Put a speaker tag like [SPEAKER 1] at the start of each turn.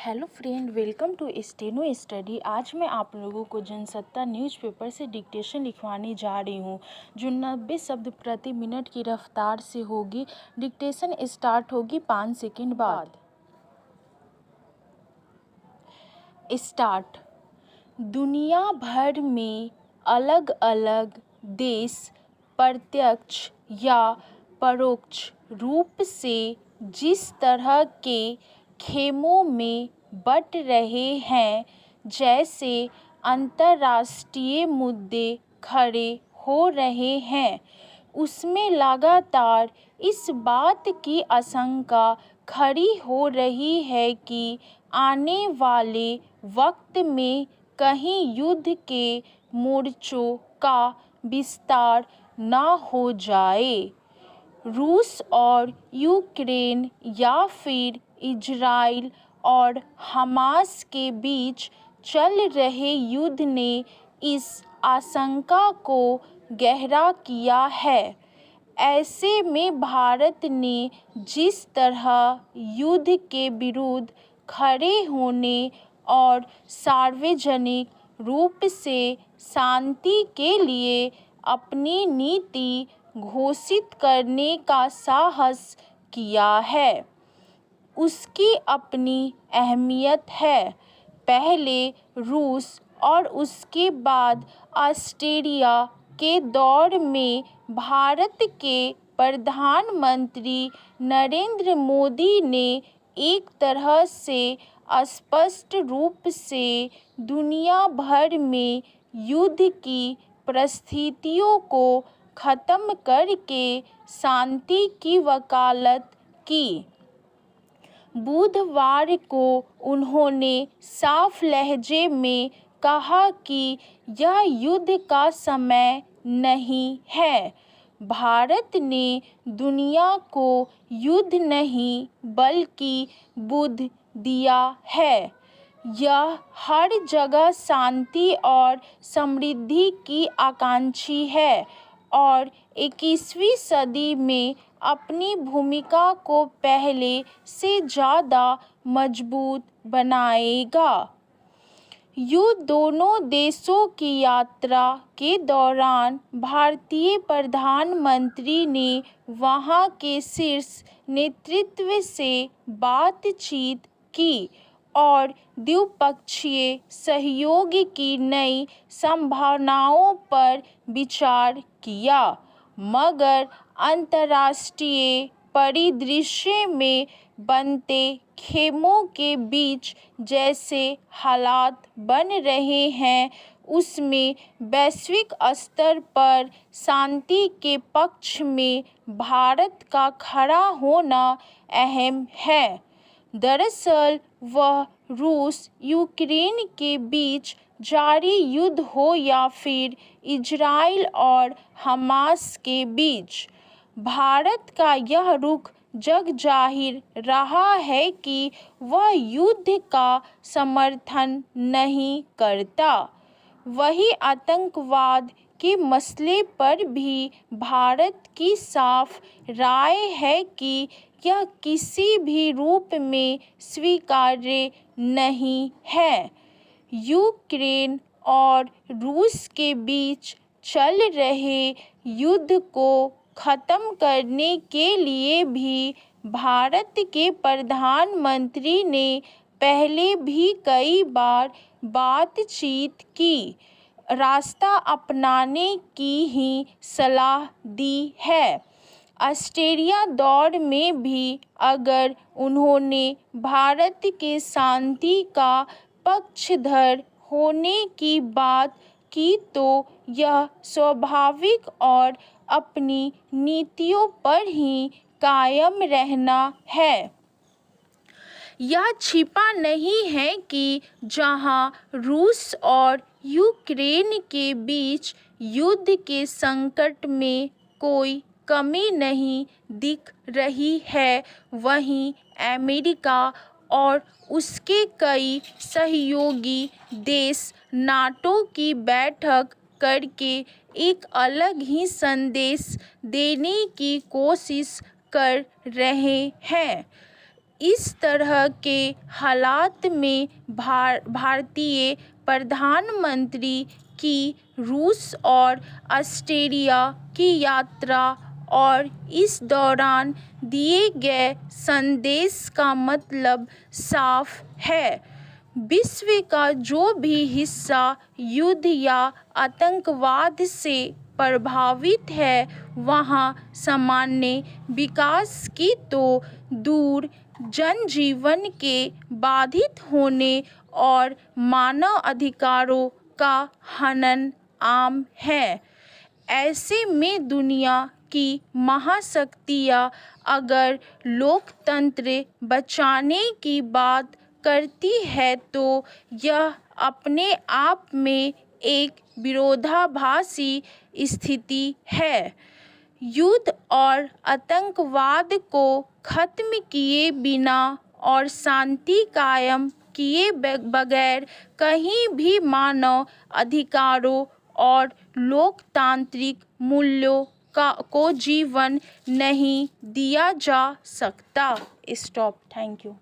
[SPEAKER 1] Hello friend, welcome to steno study. आज मैं आप लोगों को जनसत्ता न्यूज़पेपर से डिक्टेशन लिखवाने जा रही हूँ जो 90 शब्द प्रति मिनट की रफ्तार से होगी। डिक्टेशन स्टार्ट होगी 5 सेकंड बाद। स्टार्ट। दुनिया भर में अलग अलग देश प्रत्यक्ष या परोक्ष रूप से जिस तरह के खेमों में बट रहे हैं, जैसे अंतर्राष्ट्रीय मुद्दे खड़े हो रहे हैं, उसमें लगातार इस बात की आशंका खड़ी हो रही है कि आने वाले वक्त में कहीं युद्ध के मोर्चों का विस्तार न हो जाए। रूस और यूक्रेन या फिर इजराइल और हमास के बीच चल रहे युद्ध ने इस आशंका को गहरा किया है। ऐसे में भारत ने जिस तरह युद्ध के विरुद्ध खड़े होने और सार्वजनिक रूप से शांति के लिए अपनी नीति घोषित करने का साहस किया है, उसकी अपनी अहमियत है। पहले रूस और उसके बाद ऑस्ट्रेलिया के दौर में भारत के प्रधानमंत्री नरेंद्र मोदी ने एक तरह से स्पष्ट रूप से दुनिया भर में युद्ध की परिस्थितियों को ख़त्म करके शांति की वकालत की। बुधवार को उन्होंने साफ लहजे में कहा कि यह युद्ध का समय नहीं है। भारत ने दुनिया को युद्ध नहीं बल्कि बुद्ध दिया है। यह हर जगह शांति और समृद्धि की आकांक्षी है और 21वीं सदी में अपनी भूमिका को पहले से ज़्यादा मजबूत बनाएगा। दोनों देशों की यात्रा के दौरान भारतीय प्रधानमंत्री ने वहां के शीर्ष नेतृत्व से बातचीत की और द्विपक्षीय सहयोग की नई संभावनाओं पर विचार किया, मगर अंतर्राष्ट्रीय परिदृश्य में बनते खेमों के बीच जैसे हालात बन रहे हैं, उसमें वैश्विक स्तर पर शांति के पक्ष में भारत का खड़ा होना अहम है। दरअसल वह रूस यूक्रेन के बीच जारी युद्ध हो या फिर इजराइल और हमास के बीच, भारत का यह रुख जग जाहिर रहा है कि वह युद्ध का समर्थन नहीं करता। वही आतंकवाद के मसले पर भी भारत की साफ राय है कि यह किसी भी रूप में स्वीकार्य नहीं है। यूक्रेन और रूस के बीच चल रहे युद्ध को ख़त्म करने के लिए भी भारत के प्रधानमंत्री ने पहले भी कई बार बातचीत की, रास्ता अपनाने की ही सलाह दी है। ऑस्ट्रेलिया दौर में भी अगर उन्होंने भारत के शांति का पक्षधर होने की बात की तो यह स्वाभाविक और अपनी नीतियों पर ही कायम रहना है। यह छिपा नहीं है कि जहां रूस और यूक्रेन के बीच युद्ध के संकट में कोई कमी नहीं दिख रही है, वहीं अमेरिका और उसके कई सहयोगी देश नाटो की बैठक करके एक अलग ही संदेश देने की कोशिश कर रहे हैं। इस तरह के हालात में भारतीय प्रधानमंत्री की रूस और ऑस्ट्रेलिया की यात्रा और इस दौरान दिए गए संदेश का मतलब साफ है। विश्व का जो भी हिस्सा युद्ध या आतंकवाद से प्रभावित है वहाँ सामान्य विकास की तो दूर जनजीवन के बाधित होने और मानव अधिकारों का हनन आम है। ऐसे में दुनिया की महाशक्तियाँ अगर लोकतंत्र बचाने की बात करती है तो यह अपने आप में एक विरोधाभासी स्थिति है। युद्ध और आतंकवाद को खत्म किए बिना और शांति कायम किए बगैर कहीं भी मानव अधिकारों और लोकतांत्रिक मूल्यों को जीवन नहीं दिया जा सकता। स्टॉप। Thank you.